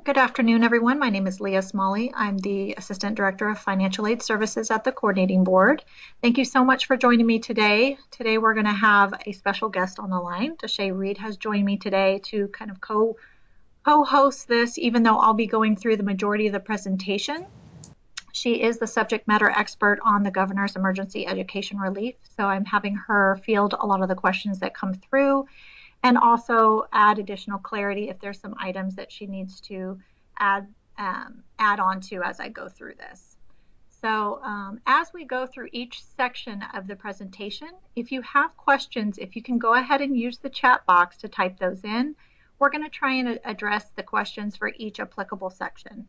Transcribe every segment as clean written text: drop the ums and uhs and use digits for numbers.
Good afternoon, everyone. My name is Leah Smalley. I'm the Assistant Director of Financial Aid Services at the Coordinating Board. Thank you so much for joining me today. Today we're going to have a special guest on the line. Deshae Reed has joined me today to kind of co-host this, even though I'll be going through the majority of the presentation. She is the subject matter expert on the Governor's Emergency Education Relief, so I'm having her field a lot of the questions that come through and also add additional clarity if there's some items that she needs to add on to as I go through this. So as we go through each section of the presentation, if you have questions, if you can go ahead and use the chat box to type those in, we're going to try and address the questions for each applicable section.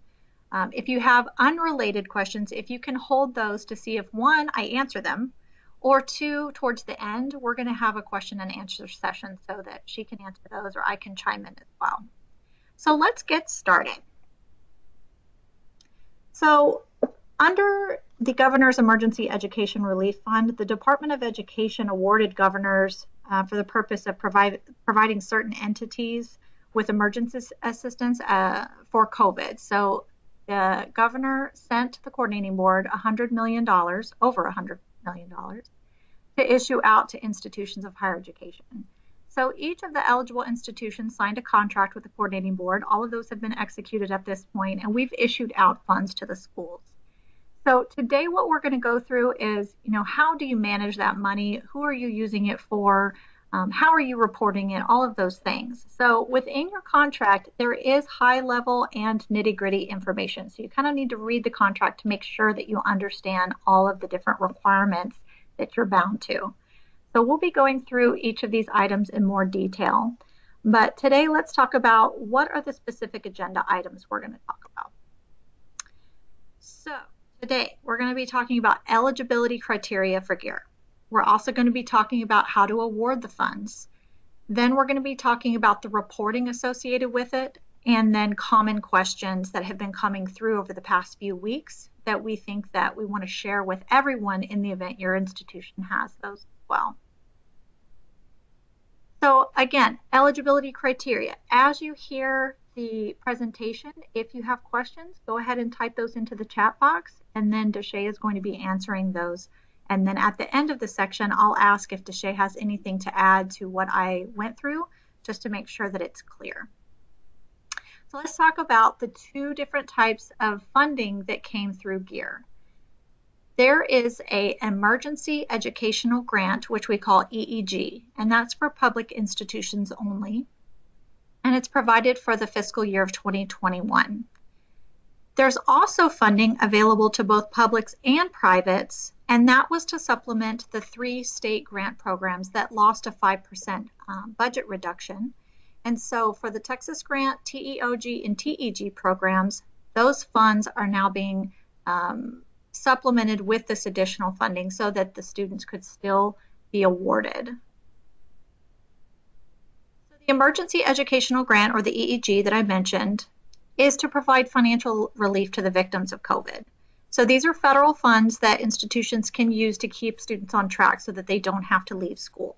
If you have unrelated questions, if you can hold those to see if one, I answer them, or two, towards the end, we're going to have a question and answer session so that she can answer those or I can chime in as well. So let's get started. So under the Governor's Emergency Education Relief Fund, the Department of Education awarded governors for the purpose of providing certain entities with emergency assistance for COVID. So the governor sent the coordinating board $100 million, over $100 million, to issue out to institutions of higher education. So each of the eligible institutions signed a contract with the coordinating board. All of those have been executed at this point, and we've issued out funds to the schools. So today what we're going to go through is, how do you manage that money? Who are you using it for? How are you reporting it? All of those things. So within your contract, there is high level and nitty-gritty information. So you kind of need to read the contract to make sure that you understand all of the different requirements that you're bound to. So we'll be going through each of these items in more detail. But today, let's talk about what are the specific agenda items we're going to talk about. So today, we're going to be talking about eligibility criteria for GEER. We're also going to be talking about how to award the funds. Then we're going to be talking about the reporting associated with it, and then common questions that have been coming through over the past few weeks that we think that we want to share with everyone in the event your institution has those as well. So again, eligibility criteria. As you hear the presentation, if you have questions, go ahead and type those into the chat box, and then Deshae is going to be answering those. And then at the end of the section, I'll ask if Deshae has anything to add to what I went through, just to make sure that it's clear. So let's talk about the two different types of funding that came through GEER. There is an emergency educational grant, which we call EEG, and that's for public institutions only, and it's provided for the fiscal year of 2021. There's also funding available to both publics and privates, and that was to supplement the 3 state grant programs that lost a 5% budget reduction. And so for the Texas Grant, TEOG, and TEG programs, those funds are now being supplemented with this additional funding so that the students could still be awarded. So the Emergency Educational Grant, or the EEG that I mentioned, is to provide financial relief to the victims of COVID. So these are federal funds that institutions can use to keep students on track so that they don't have to leave school.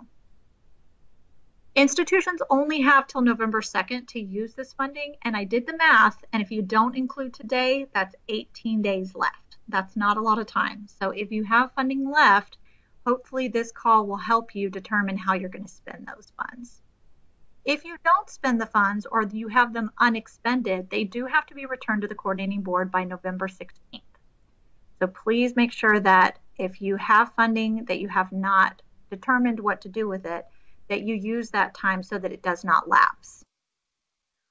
Institutions only have till November 2nd to use this funding, and I did the math, and if you don't include today, that's 18 days left. That's not a lot of time. So if you have funding left, hopefully this call will help you determine how you're going to spend those funds. If you don't spend the funds or you have them unexpended, they do have to be returned to the coordinating board by November 16th. So please make sure that if you have funding that you have not determined what to do with it, that you use that time so that it does not lapse.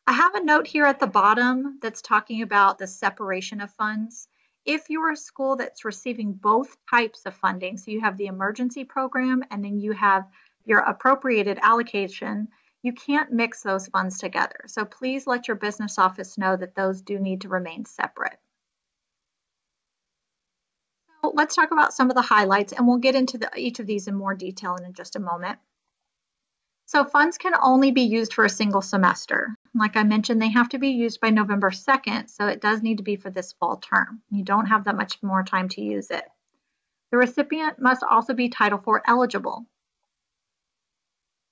I have a note here at the bottom that's talking about the separation of funds. If you're a school that's receiving both types of funding, so you have the emergency program and then you have your appropriated allocation, you can't mix those funds together. So please let your business office know that those do need to remain separate. So let's talk about some of the highlights, and we'll get into each of these in more detail in just a moment. So funds can only be used for a single semester. Like I mentioned, they have to be used by November 2nd, so it does need to be for this fall term. You don't have that much more time to use it. The recipient must also be Title IV eligible.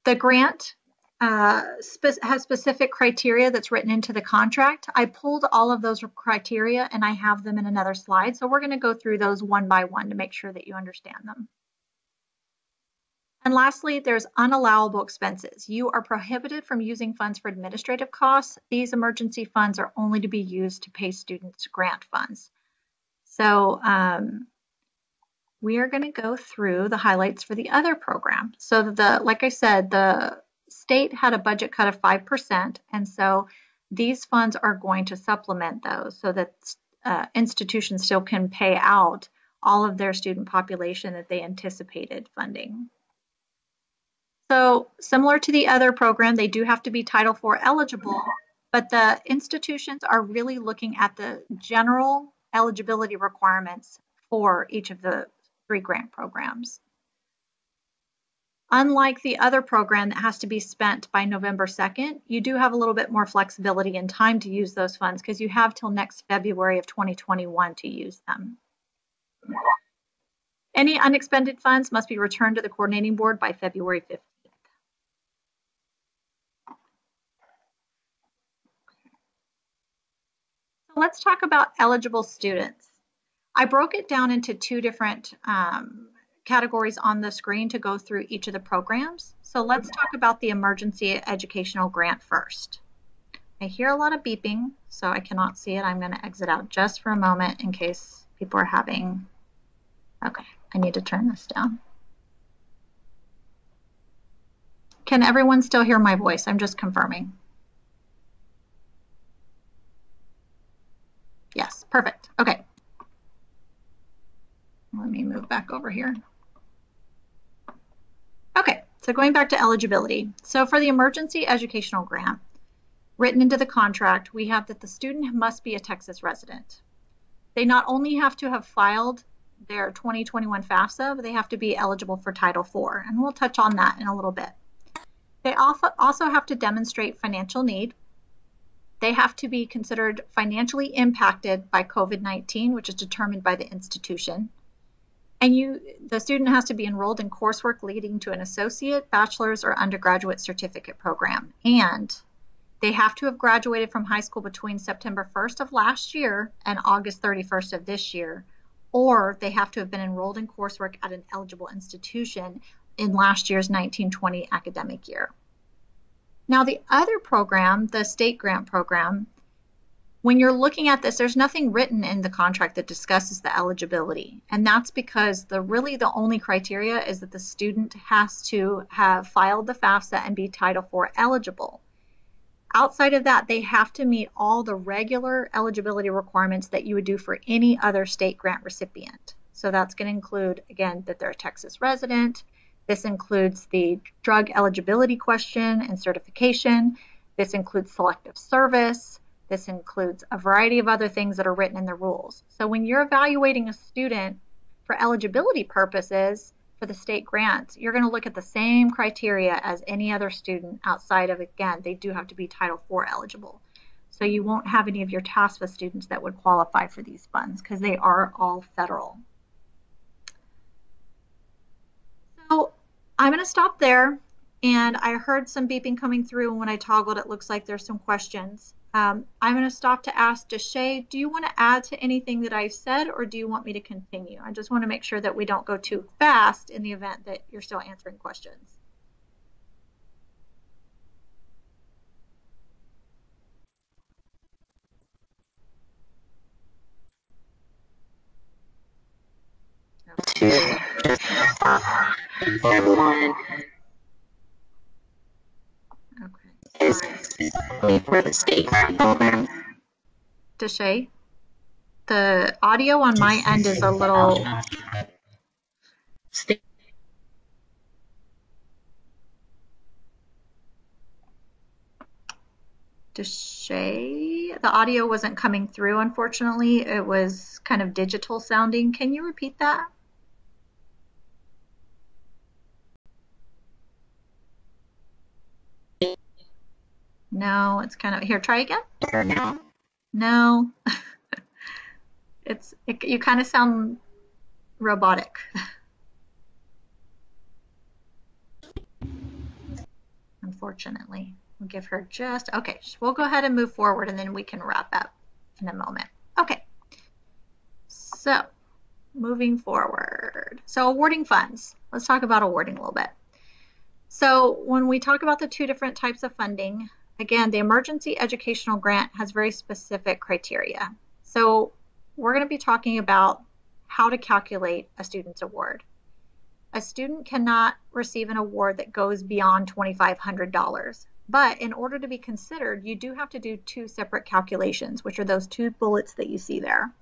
The grant has specific criteria that's written into the contract. I pulled all of those criteria and I have them in another slide. So we're going to go through those one by one to make sure that you understand them. And lastly, there's unallowable expenses. You are prohibited from using funds for administrative costs. These emergency funds are only to be used to pay students grant funds. So we are going to go through the highlights for the other program. So like I said, the state had a budget cut of 5%, and so these funds are going to supplement those so that institutions still can pay out all of their student population that they anticipated funding. So similar to the other program, they do have to be Title IV eligible, but the institutions are really looking at the general eligibility requirements for each of the 3 grant programs. Unlike the other program that has to be spent by November 2nd, you do have a little bit more flexibility and time to use those funds because you have till next February of 2021 to use them. Any unexpended funds must be returned to the coordinating board by February 15th. So let's talk about eligible students. I broke it down into 2 different categories on the screen to go through each of the programs. So let's talk about the emergency educational grant first. I hear a lot of beeping, so I cannot see it. I'm going to exit out just for a moment in case people are having, okay, I need to turn this down. Can everyone still hear my voice? I'm just confirming. Yes, perfect. Okay. Let me move back over here. Okay, so going back to eligibility. So for the emergency educational grant, written into the contract, we have that the student must be a Texas resident. They not only have to have filed their 2021 FAFSA, but they have to be eligible for Title IV, and we'll touch on that in a little bit. They also have to demonstrate financial need. They have to be considered financially impacted by COVID-19, which is determined by the institution. And the student has to be enrolled in coursework leading to an associate, bachelor's, or undergraduate certificate program. And they have to have graduated from high school between September 1st of last year and August 31st of this year, or they have to have been enrolled in coursework at an eligible institution in last year's 1920 academic year. Now, the other program, the state grant program, when you're looking at this, there's nothing written in the contract that discusses the eligibility. And that's because really the only criteria is that the student has to have filed the FAFSA and be Title IV eligible. Outside of that, they have to meet all the regular eligibility requirements that you would do for any other state grant recipient. So that's going to include, again, that they're a Texas resident. This includes the drug eligibility question and certification. This includes selective service. This includes a variety of other things that are written in the rules. So when you're evaluating a student for eligibility purposes for the state grants, you're going to look at the same criteria as any other student outside of, again, they do have to be Title IV eligible. So you won't have any of your TASFA students that would qualify for these funds because they are all federal. So I'm going to stop there. And I heard some beeping coming through, and when I toggled, it looks like there's some questions. I'm going to stop to ask Deshay, do you want to add to anything that I've said, or do you want me to continue? I just want to make sure that we don't go too fast in the event that you're still answering questions. To everyone. Okay. For the state grant program. Deshay, the audio on my end is a little. Deshay, the audio wasn't coming through, unfortunately. It was kind of digital sounding. Can you repeat that? No, it's kind of, here, try again. No. You kind of sound robotic. unfortunately. We'll give her just, okay, we'll go ahead and move forward and then we can wrap up in a moment. Okay, so moving forward. So awarding funds. Let's talk about awarding a little bit. So when we talk about the two different types of funding, again, the emergency educational grant has very specific criteria. So we're going to be talking about how to calculate a student's award. A student cannot receive an award that goes beyond $2,500. But in order to be considered, you do have to do two separate calculations, which are those two bullets that you see there.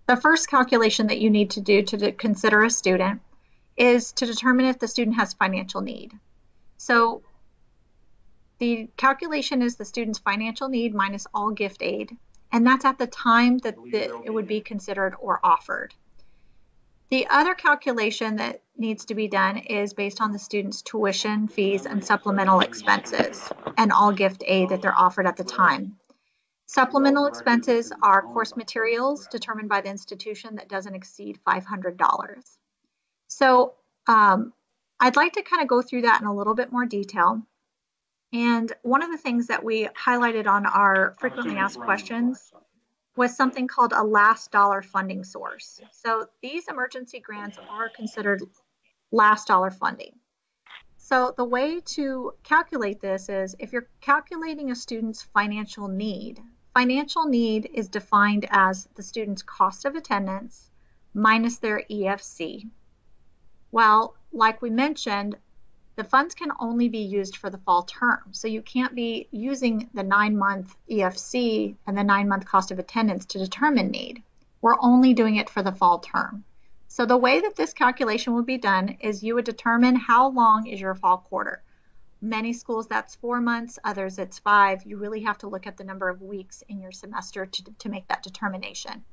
The first calculation that you need to do to consider a student is to determine if the student has financial need. So the calculation is the student's financial need minus all gift aid, and that's at the time that it would be considered or offered. The other calculation that needs to be done is based on the student's tuition, fees, and supplemental expenses, and all gift aid that they're offered at the time. Supplemental expenses are course materials determined by the institution that doesn't exceed $500. So I'd like to kind of go through that in a little bit more detail. And one of the things that we highlighted on our frequently asked questions was something called a last dollar funding source. So these emergency grants are considered last dollar funding. So the way to calculate this is if you're calculating a student's financial need is defined as the student's cost of attendance minus their EFC. Well, like we mentioned, the funds can only be used for the fall term. So you can't be using the 9-month EFC and the 9-month cost of attendance to determine need. We're only doing it for the fall term. So the way that this calculation would be done is you would determine how long is your fall quarter. Many schools that's 4 months, others it's 5. You really have to look at the number of weeks in your semester to make that determination.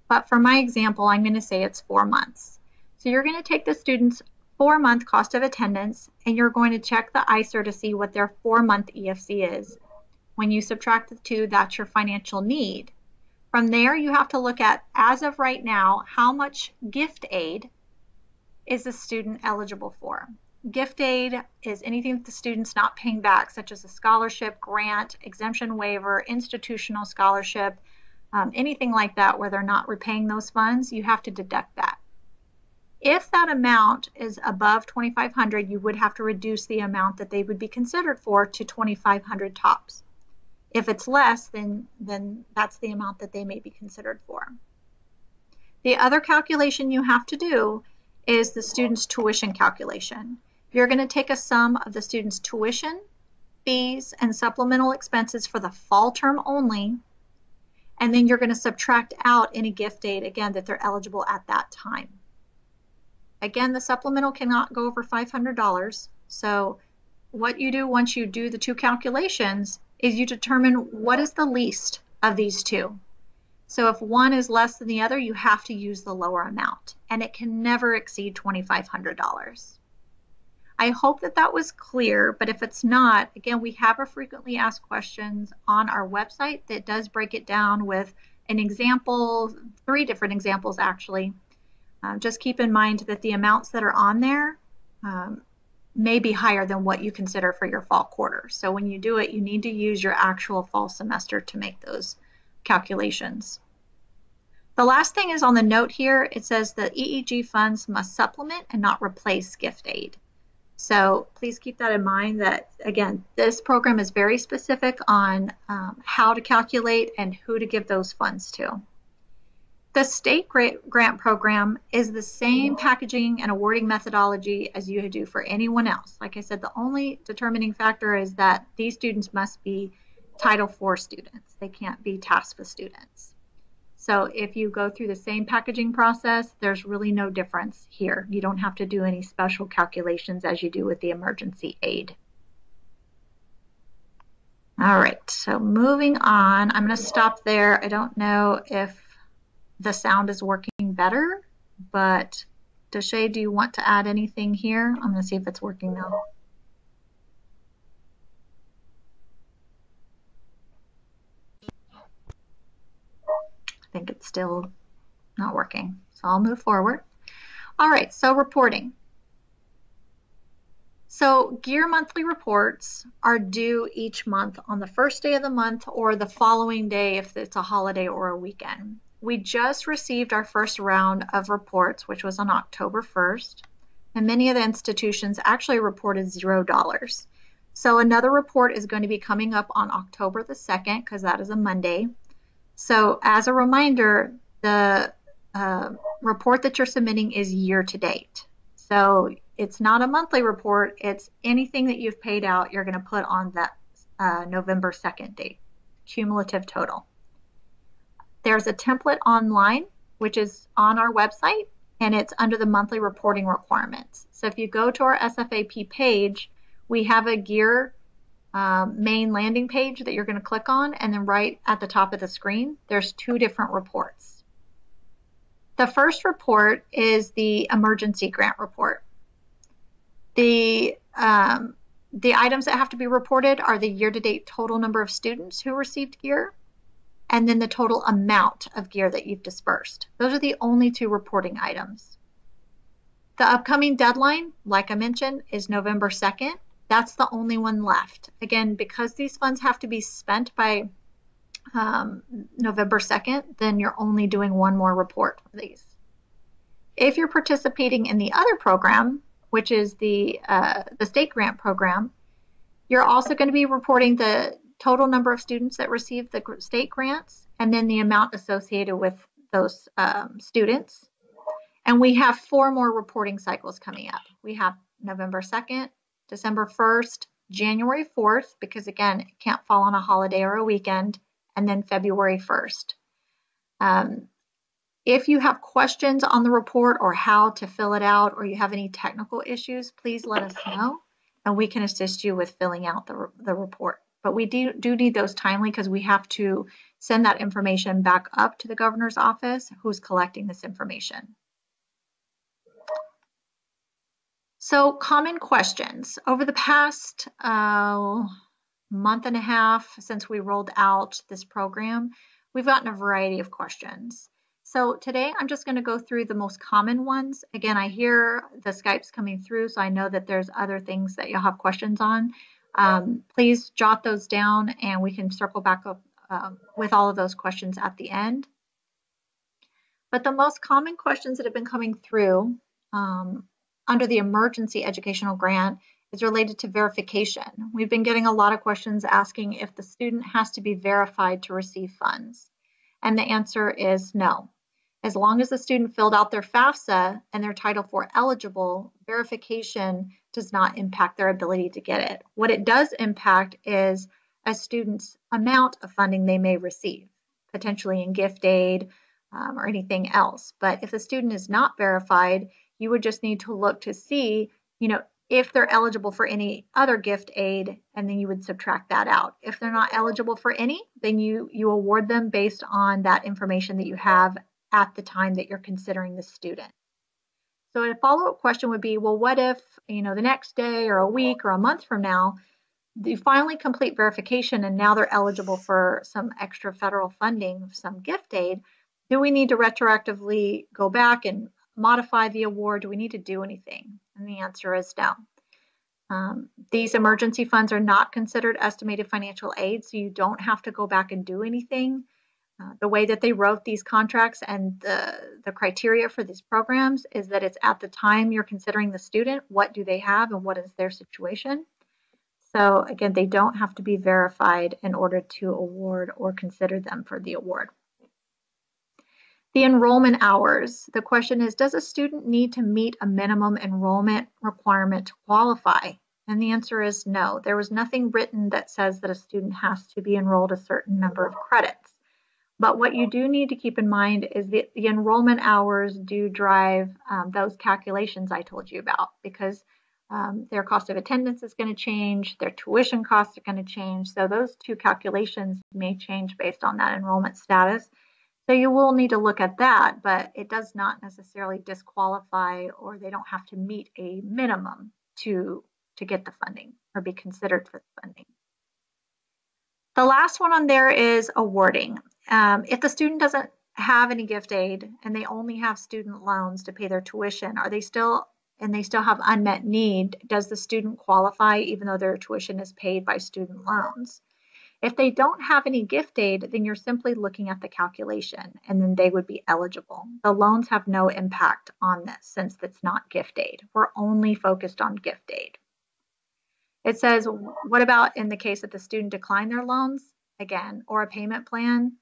But for my example, I'm going to say it's 4 months. So you're going to take the student's 4-month cost of attendance, and you're going to check the ICER to see what their 4-month EFC is. When you subtract the two, that's your financial need. From there, you have to look at, as of right now, how much gift aid is the student eligible for. Gift aid is anything that the student's not paying back, such as a scholarship, grant, exemption waiver, institutional scholarship, anything like that where they're not repaying those funds, you have to deduct that. If that amount is above $2,500, you would have to reduce the amount that they would be considered for to $2,500 tops. If it's less, then that's the amount that they may be considered for. The other calculation you have to do is the student's tuition calculation. You're going to take a sum of the student's tuition, fees, and supplemental expenses for the fall term only, and then you're going to subtract out any gift aid, again, that they're eligible at that time. Again, the supplemental cannot go over $500. So what you do once you do the two calculations is you determine what is the least of these two. So if one is less than the other, you have to use the lower amount, and it can never exceed $2,500. I hope that that was clear, but if it's not, again, we have a frequently asked questions on our website that does break it down with an example, 3 different examples actually. Just keep in mind that the amounts that are on there may be higher than what you consider for your fall quarter. So when you do it, you need to use your actual fall semester to make those calculations. The last thing is on the note here, it says that EEG funds must supplement and not replace gift aid. So please keep that in mind that, again, this program is very specific on how to calculate and who to give those funds to. The state grant program is the same packaging and awarding methodology as you do for anyone else. Like I said, the only determining factor is that these students must be Title IV students. They can't be TASFA students. So if you go through the same packaging process, there's really no difference here. You don't have to do any special calculations as you do with the emergency aid. All right, so moving on, I'm going to stop there. I don't know if the sound is working better, but Deshay, do you want to add anything here? I'm going to see if it's working now. I think it's still not working, so I'll move forward. All right, so reporting. So GEER monthly reports are due each month on the first day of the month or the following day if it's a holiday or a weekend. We just received our first round of reports, which was on October 1st, and many of the institutions actually reported $0. So another report is going to be coming up on October the 2nd because that is a Monday. So as a reminder, the report that you're submitting is year to date. So it's not a monthly report, it's anything that you've paid out, you're going to put on that November 2nd date, cumulative total. There's a template online, which is on our website, and it's under the monthly reporting requirements. So if you go to our SFAP page, we have a GEER main landing page that you're going to click on, and then right at the top of the screen, there's two different reports. The first report is the emergency grant report. The items that have to be reported are the year-to-date total number of students who received GEER, and then the total amount of GEER that you've dispersed. Those are the only two reporting items. The upcoming deadline, like I mentioned, is November 2nd. That's the only one left. Again, because these funds have to be spent by November 2nd, then you're only doing one more report for these. If you're participating in the other program, which is the state grant program, you're also going to be reporting the total number of students that received the state grants and then the amount associated with those students. And we have 4 more reporting cycles coming up. We have November 2nd, December 1st, January 4th, because again, it can't fall on a holiday or a weekend, and then February 1st. If you have questions on the report or how to fill it out, or you have any technical issues, please let us know, and we can assist you with filling out the report. But we do need those timely because we have to send that information back up to the governor's office who's collecting this information. So common questions. Over the past month and a half since we rolled out this program, we've gotten a variety of questions. So today I'm just going to go through the most common ones. Again, I hear the Skypes coming through, so I know that there's other things that you'll have questions on. Please jot those down and we can circle back up with all of those questions at the end. But the most common questions that have been coming through under the emergency educational grant is related to verification. We've been getting a lot of questions asking if the student has to be verified to receive funds. And the answer is no. As long as the student filled out their FAFSA and they're Title IV eligible, verification does not impact their ability to get it. What it does impact is a student's amount of funding they may receive, potentially in gift aid or anything else. But if the student is not verified, you would just need to look to see, if they're eligible for any other gift aid, and then you would subtract that out. If they're not eligible for any, then you award them based on that information that you have at the time that you're considering the student. So a follow-up question would be, well, what if, the next day or a week or a month from now, you finally complete verification and now they're eligible for some extra federal funding, some gift aid? Do we need to retroactively go back and modify the award? Do we need to do anything? And the answer is no. These emergency funds are not considered estimated financial aid, so you don't have to go back and do anything. The way that they wrote these contracts and the criteria for these programs is that it's at the time you're considering the student, what do they have and what is their situation. So again, they don't have to be verified in order to award or consider them for the award. The enrollment hours. The question is, does a student need to meet a minimum enrollment requirement to qualify? And the answer is no. There was nothing written that says that a student has to be enrolled a certain number of credits. But what you do need to keep in mind is that the enrollment hours do drive those calculations I told you about, because their cost of attendance is going to change, their tuition costs are going to change. So those two calculations may change based on that enrollment status. So you will need to look at that, but it does not necessarily disqualify, or they don't have to meet a minimum to get the funding or be considered for the funding. The last one on there is awarding. If the student doesn't have any gift aid and they only have student loans to pay their tuition, are they still and they still have unmet need, does the student qualify even though their tuition is paid by student loans? If they don't have any gift aid, then you're simply looking at the calculation and then they would be eligible. The loans have no impact on this since it's not gift aid. We're only focused on gift aid. It says, what about in the case that the student declined their loans, again, or a payment plan?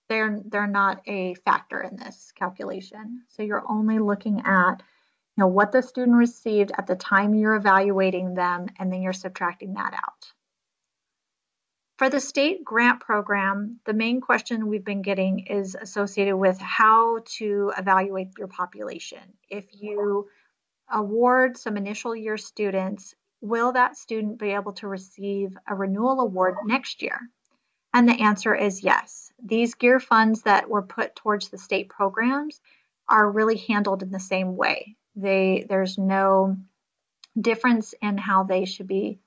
They're not a factor in this calculation. So you're only looking at what the student received at the time you're evaluating them, and then you're subtracting that out. For the state grant program, the main question we've been getting is associated with how to evaluate your population. If you award some initial year students, will that student be able to receive a renewal award next year? And the answer is yes. These GEER funds that were put towards the state programs are really handled in the same way. There's no difference in how they should be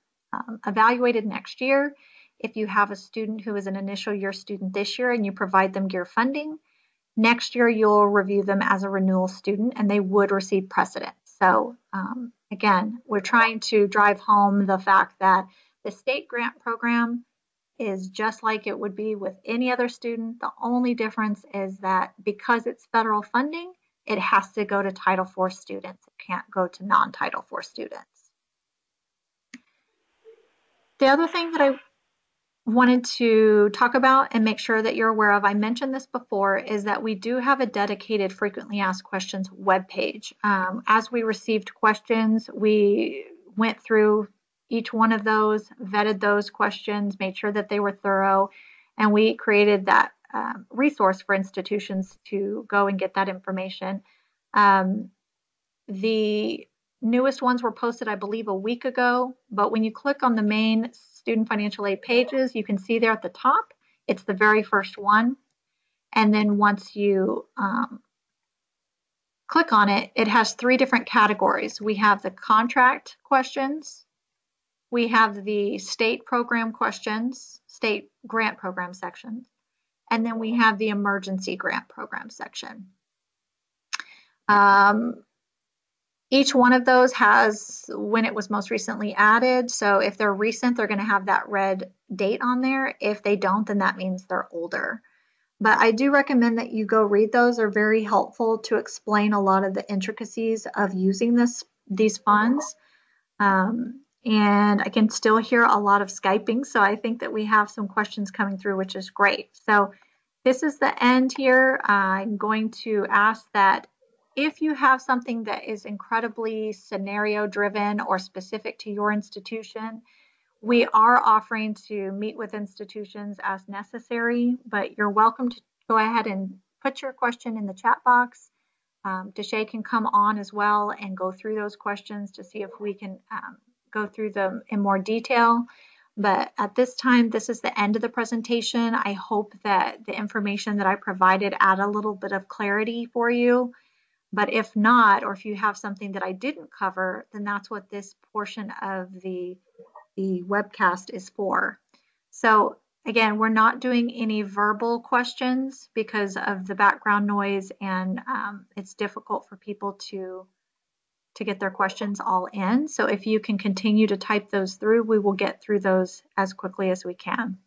evaluated next year. If you have a student who is an initial year student this year and you provide them GEER funding, next year you'll review them as a renewal student and they would receive precedence. So again, we're trying to drive home the fact that the state grant program is just like it would be with any other student. The only difference is that because it's federal funding, it has to go to Title IV students. It can't go to non-Title IV students. The other thing that I wanted to talk about and make sure that you're aware of, I mentioned this before, is that we do have a dedicated frequently asked questions webpage. As we received questions, we went through each one of those, vetted those questions, made sure that they were thorough, and we created that resource for institutions to go and get that information. The newest ones were posted, I believe, a week ago, but when you click on the main student financial aid pages, you can see there at the top, it's the very first one. And then once you click on it, it has 3 different categories. We have the contract questions, we have the state program questions, state grant program sections, and then we have the emergency grant program section. Each one of those has when it was most recently added. So if they're recent, they're going to have that red date on there. If they don't, then that means they're older. But I do recommend that you go read those. They're very helpful to explain a lot of the intricacies of using these funds. And I can still hear a lot of Skyping, so I think that we have some questions coming through, which is great. So this is the end here. I'm going to ask that if you have something that is incredibly scenario driven or specific to your institution, we are offering to meet with institutions as necessary, but you're welcome to go ahead and put your question in the chat box. Deshay can come on as well and go through those questions to see if we can go through them in more detail. But at this time, this is the end of the presentation. I hope that the information that I provided add a little bit of clarity for you. But if not, or if you have something that I didn't cover, then that's what this portion of the webcast is for. So again, we're not doing any verbal questions because of the background noise, and it's difficult for people to get their questions all in. So if you can continue to type those through, we will get through those as quickly as we can.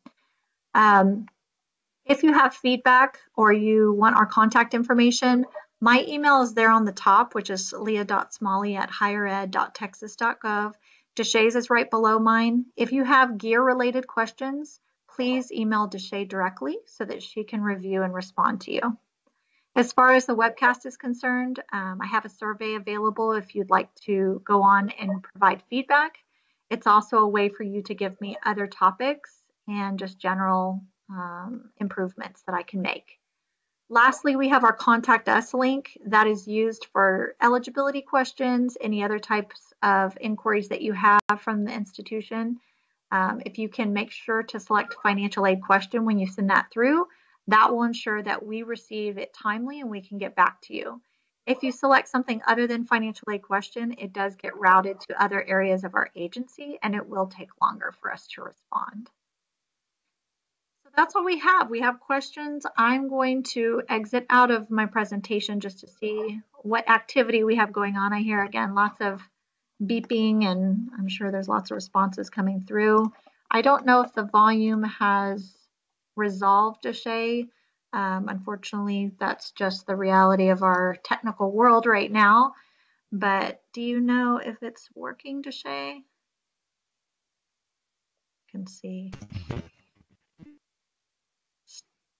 If you have feedback or you want our contact information, my email is there on the top, which is leah.smalley@highered.texas.gov. Deshay's is right below mine. If you have GEER related questions, please email Deshay directly so that she can review and respond to you. As far as the webcast is concerned, I have a survey available if you'd like to go on and provide feedback. It's also a way for you to give me other topics and just general improvements that I can make. Lastly, we have our Contact Us link that is used for eligibility questions, any other types of inquiries that you have from the institution. If you can make sure to select financial aid question when you send that through, that will ensure that we receive it timely and we can get back to you. If you select something other than financial aid question, it does get routed to other areas of our agency and it will take longer for us to respond. So That's all we have. We have questions. I'm going to exit out of my presentation just to see what activity we have going on. I hear again lots of beeping, and I'm sure there's lots of responses coming through. I don't know if the volume has resolved, Deshay. Unfortunately, that's just the reality of our technical world right now. But do you know if it's working, Deshay? Can see.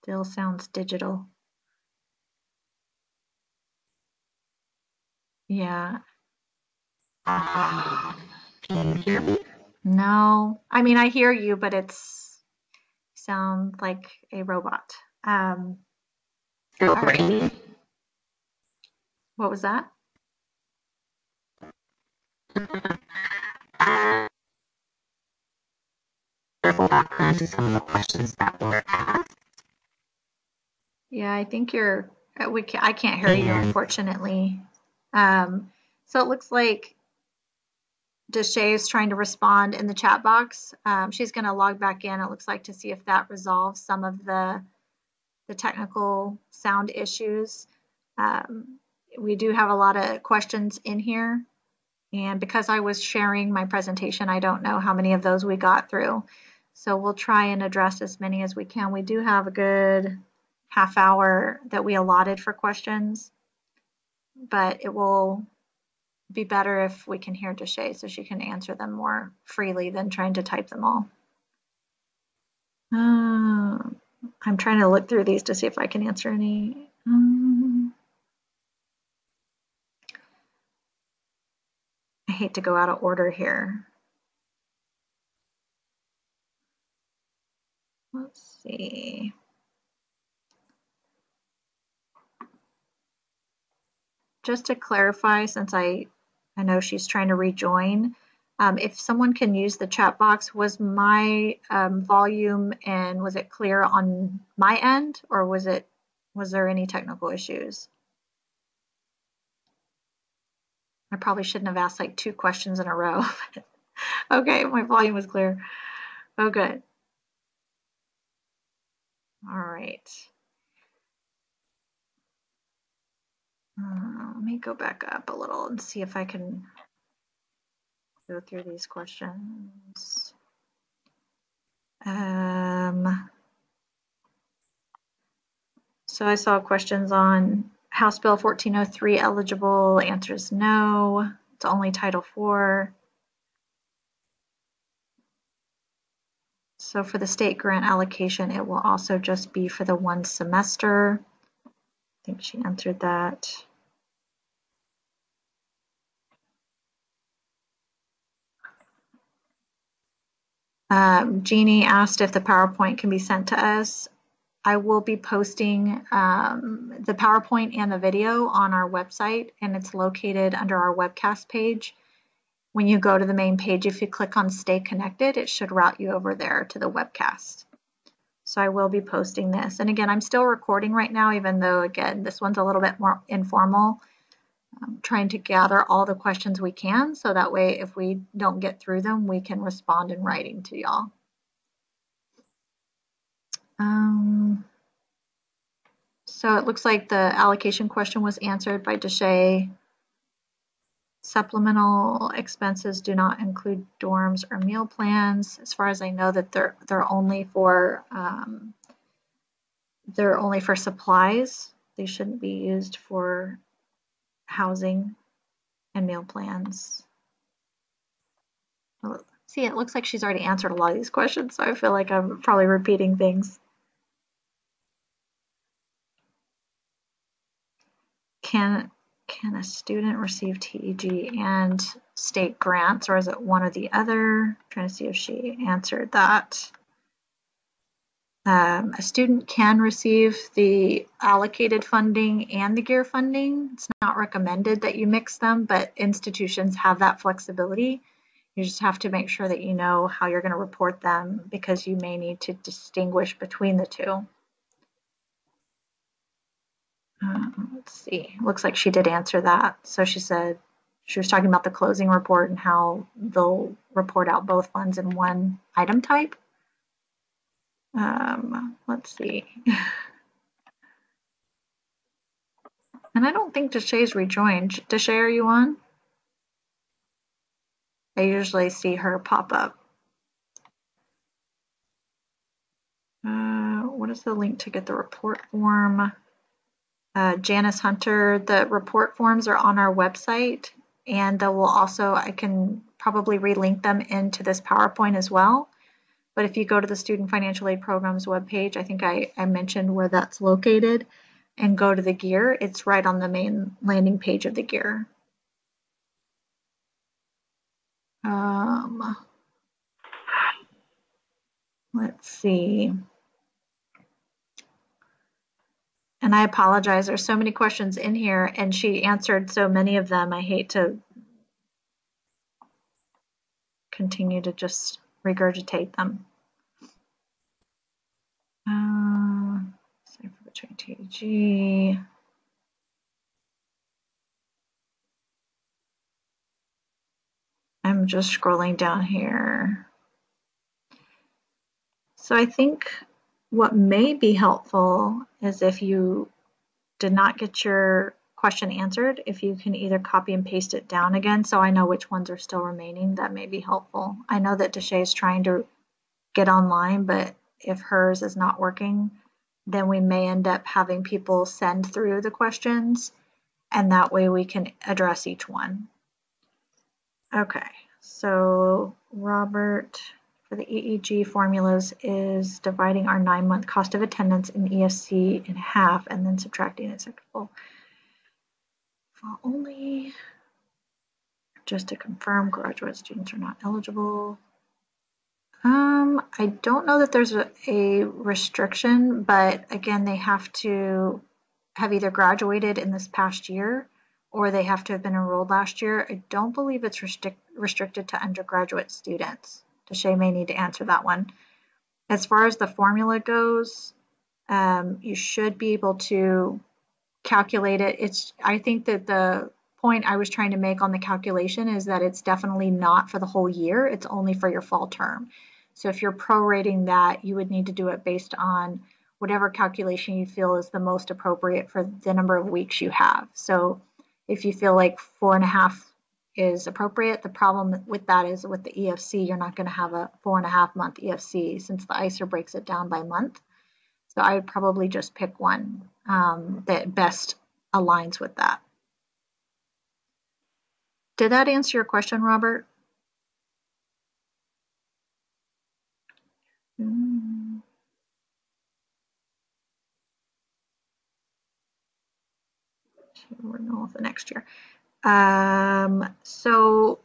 Still sounds digital. Yeah. Can you hear me? No. I mean, I hear you, but it's sound like a robot. Still All right. raining? What was that? Careful about to some of the questions that were asked. Yeah, I think you're. I can't hear you, unfortunately. So it looks like Deshay is trying to respond in the chat box. She's going to log back in. It looks like to see if that resolves some of the technical sound issues. We do have a lot of questions in here, and because I was sharing my presentation, I don't know how many of those we got through. So we'll try and address as many as we can. We do have a good half hour that we allotted for questions, but it will be better if we can hear Deshay so she can answer them more freely than trying to type them all. I'm trying to look through these to see if I can answer any. I hate to go out of order here. Let's see. Just to clarify, since I know she's trying to rejoin, if someone can use the chat box, was my volume and was it clear on my end, or was there any technical issues? I probably shouldn't have asked like 2 questions in a row. Okay, my volume was clear. Oh, good. All right. Let me go back up a little and see if I can go through these questions. So I saw questions on House Bill 1403 eligible. Answers no. It's only Title IV. So for the state grant allocation, it will also just be for the 1 semester. I think she answered that. Jeannie asked if the PowerPoint can be sent to us. I will be posting the PowerPoint and the video on our website, and it's located under our webcast page. When you go to the main page, if you click on Stay Connected, it should route you over there to the webcast. So I will be posting this. And again, I'm still recording right now, even though, again, this one's a little bit more informal. I'm trying to gather all the questions we can, so that way if we don't get through them, we can respond in writing to y'all. So it looks like the allocation question was answered by Deshay. Supplemental expenses do not include dorms or meal plans. As far as I know, that they're only for supplies. They shouldn't be used for housing and meal plans. Well, see, it looks like she's already answered a lot of these questions, so I feel like I'm probably repeating things. Can a student receive TEG and state grants, or is it one or the other? I'm trying to see if she answered that. A student can receive the allocated funding and the GEER funding. It's not recommended that you mix them, but institutions have that flexibility. You just have to make sure that you know how you're going to report them, because you may need to distinguish between the two. Let's see. Looks like she did answer that. So she said she was talking about the closing report and how they'll report out both funds in one item type. Let's see. And I don't think Deshay's rejoined. Deshay, are you on? I usually see her pop up. What is the link to get the report form? Janice Hunter, the report forms are on our website, and they will also, I can probably relink them into this PowerPoint as well. But if you go to the Student Financial Aid Programs webpage, I think I mentioned where that's located, and go to the GEER, it's right on the main landing page of the GEER. Let's see. And I apologize, there's so many questions in here, and she answered so many of them. I hate to continue to just regurgitate them. Save for the TG. I'm just scrolling down here. So I think what may be helpful is if you did not get your question answered, if you can either copy and paste it down again so I know which ones are still remaining, that may be helpful. I know that Deshay is trying to get online, but if hers is not working, then we may end up having people send through the questions, and that way we can address each one. Okay, so Robert, for the EEG formulas, is dividing our 9-month cost of attendance in ESC in half and then subtracting its fall only. Just to confirm, graduate students are not eligible. I don't know that there's a restriction, but again, they have to have either graduated in this past year or they have to have been enrolled last year. I don't believe it's restricted to undergraduate students. Deshay may need to answer that one. As far as the formula goes, you should be able to calculate it. I think that the point I was trying to make on the calculation is that it's definitely not for the whole year. It's only for your fall term. So if you're prorating that, you would need to do it based on whatever calculation you feel is the most appropriate for the number of weeks you have. So if you feel like 4.5 is appropriate, the problem with that is with the EFC, you're not going to have a 4.5 month EFC since the ICER breaks it down by month. So I would probably just pick one that best aligns with that. Did that answer your question, Robert? Renewal for next year. So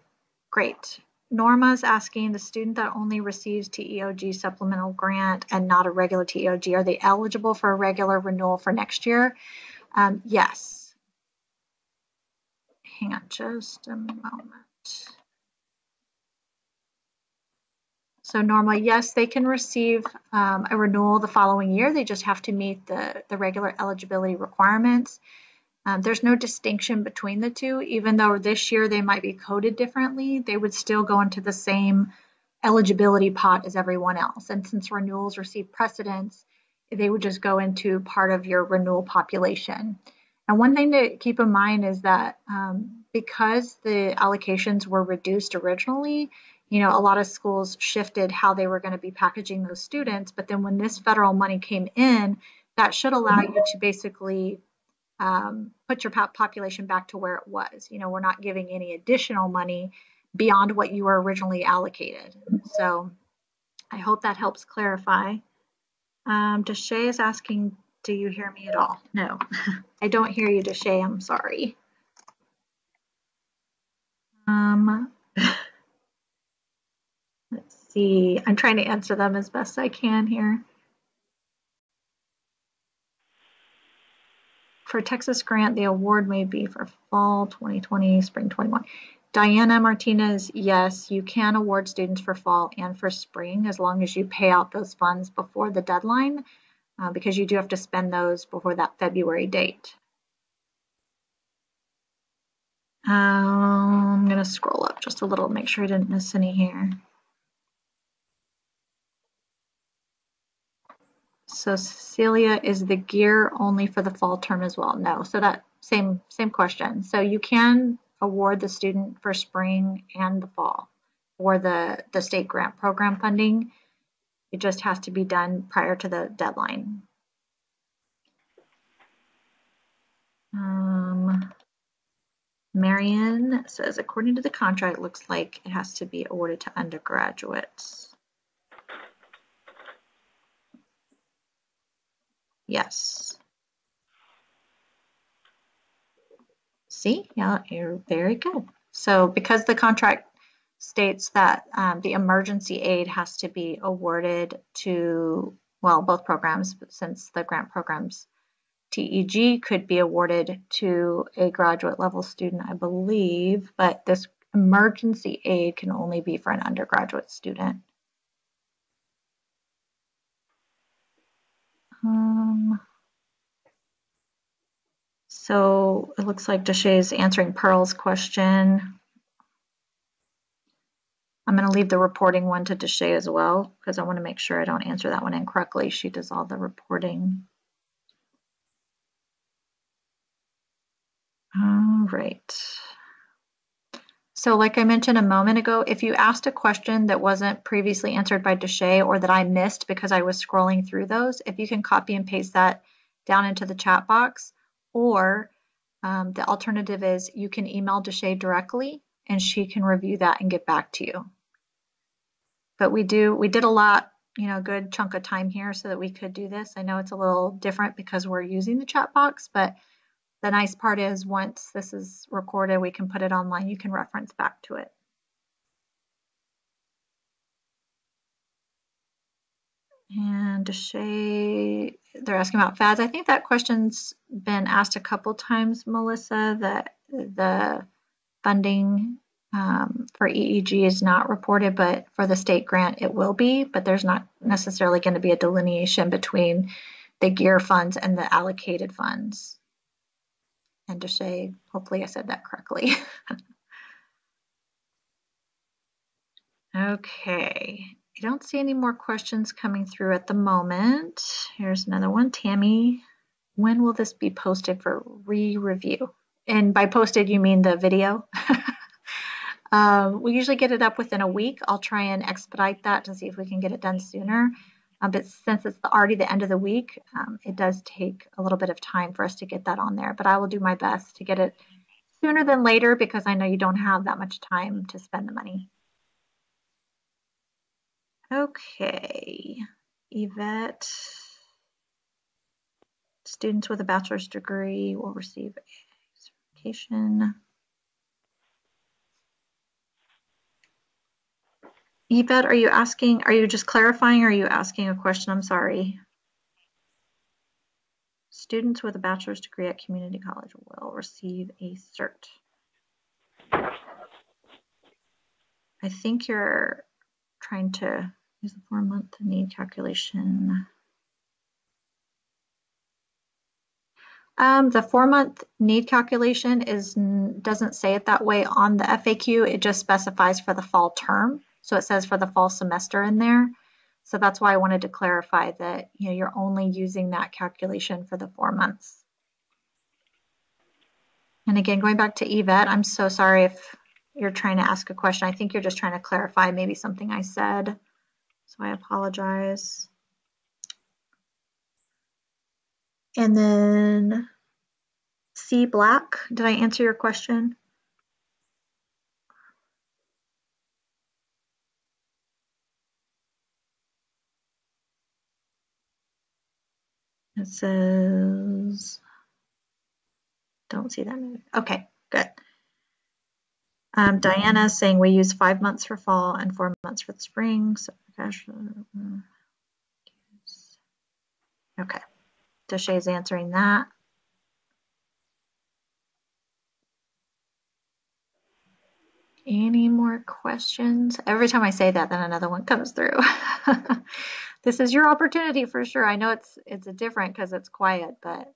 great. Norma's asking, the student that only receives TEOG supplemental grant and not a regular TEOG, are they eligible for a regular renewal for next year? Yes. Hang on just a moment. So Norma, yes, they can receive a renewal the following year. They just have to meet the regular eligibility requirements. There's no distinction between the two. Even though this year they might be coded differently, they would still go into the same eligibility pot as everyone else. And since renewals receive precedence, they would just go into part of your renewal population. And one thing to keep in mind is that because the allocations were reduced originally, a lot of schools shifted how they were going to be packaging those students. But then when this federal money came in, that should allow you to basically put your population back to where it was. We're not giving any additional money beyond what you were originally allocated. So I hope that helps clarify. Deshay is asking, do you hear me at all? No, I don't hear you, Deshay. I'm sorry. Let's see. I'm trying to answer them as best I can here. For Texas grant, the award may be for fall 2020, spring 21. Diana Martinez, yes, you can award students for fall and for spring as long as you pay out those funds before the deadline, because you do have to spend those before that February date. I'm going to scroll up just a little, make sure I didn't miss any here. So Cecilia, is the GEER only for the fall term as well? No. So that same question. So you can award the student for spring and the fall for the state grant program funding. It just has to be done prior to the deadline. Marion says, according to the contract, it looks like it has to be awarded to undergraduates. Yes. See, yeah, you're very good. So because the contract states that the emergency aid has to be awarded to, well, both programs, but since the grant programs TEG could be awarded to a graduate level student, I believe, but this emergency aid can only be for an undergraduate student. So it looks like Deshay is answering Pearl's question. I'm going to leave the reporting one to Deshay as well, because I want to make sure I don't answer that one incorrectly. She does all the reporting. All right. So like I mentioned a moment ago, if you asked a question that wasn't previously answered by Deshay or that I missed because I was scrolling through those, if you can copy and paste that down into the chat box, or the alternative is you can email Deshay directly and she can review that and get back to you. But we did a lot, good chunk of time here so that we could do this. I know it's a little different because we're using the chat box, but the nice part is once this is recorded, we can put it online. You can reference back to it. And Deshay, they're asking about FADs. I think that question's been asked a couple times, Melissa, that the funding for EEG is not reported, but for the state grant it will be, but there's not necessarily going to be a delineation between the GEER funds and the allocated funds. And Deshay, hopefully I said that correctly. Okay, I don't see any more questions coming through at the moment. Here's another one. Tammy, when will this be posted for re-review? And by posted, you mean the video? We usually get it up within a week. I'll try and expedite that to see if we can get it done sooner. But since it's already the end of the week, it does take a little bit of time for us to get that on there. But I will do my best to get it sooner than later because I know you don't have that much time to spend the money. Okay, Yvette. Students with a bachelor's degree will receive a certification. Yvette, are you just clarifying or are you asking a question? I'm sorry. Students with a bachelor's degree at community college will receive a cert. I think you're trying to use the 4-month need calculation. The 4-month need calculation doesn't say it that way on the FAQ. It just specifies for the fall term. So it says for the fall semester in there. So that's why I wanted to clarify that you're only using that calculation for the 4 months. And again, going back to Yvette, I'm so sorry if you're trying to ask a question. I think you're just trying to clarify maybe something I said. So I apologize. And then C Black, did I answer your question? It says, don't see that. Okay, good. Diana is saying we use 5 months for fall and 4 months for the spring. So, okay, Deshay's answering that. Any more questions? Every time I say that, then another one comes through. This is your opportunity for sure. I know it's different because it's quiet, but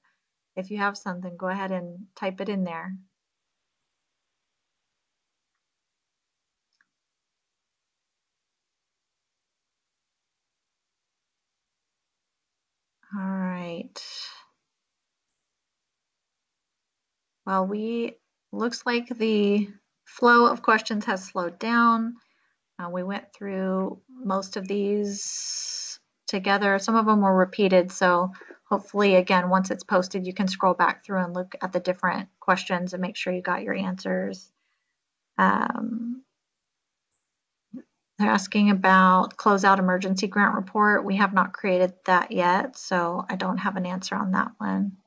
if you have something, go ahead and type it in there. All right. Well, looks like the flow of questions has slowed down. We went through most of these together. Some of them were repeated, so hopefully, again, once it's posted, you can scroll back through and look at the different questions and make sure you got your answers. They're asking about closeout emergency grant report. We have not created that yet, so I don't have an answer on that one.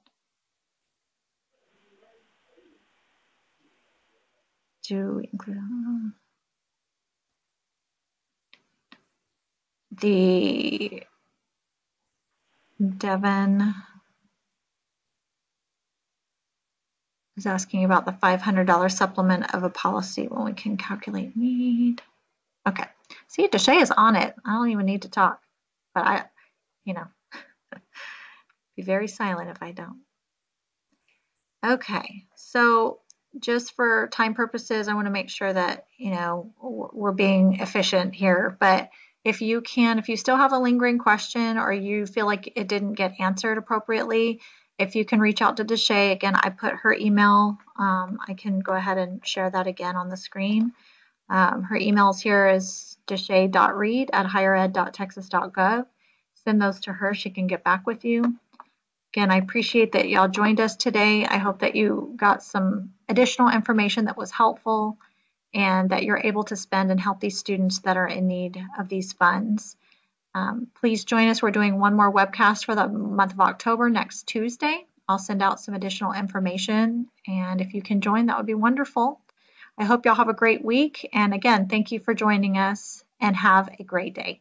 Do we include the Devin is asking about the $500 supplement of a policy when we can calculate need. Okay. See, Deshay is on it. I don't even need to talk, but I, be very silent if I don't. Okay. So just for time purposes, I want to make sure that, we're being efficient here, but if you still have a lingering question or you feel like it didn't get answered appropriately, if you can reach out to Deshay, again, I put her email. I can go ahead and share that again on the screen. Her emails here is deshay.reed@highered.texas.gov. Send those to her. She can get back with you. Again, I appreciate that y'all joined us today. I hope that you got some additional information that was helpful and that you're able to spend and help these students that are in need of these funds. Please join us. We're doing one more webcast for the month of October next Tuesday. I'll send out some additional information, and if you can join, that would be wonderful. I hope y'all have a great week. And again, thank you for joining us and have a great day.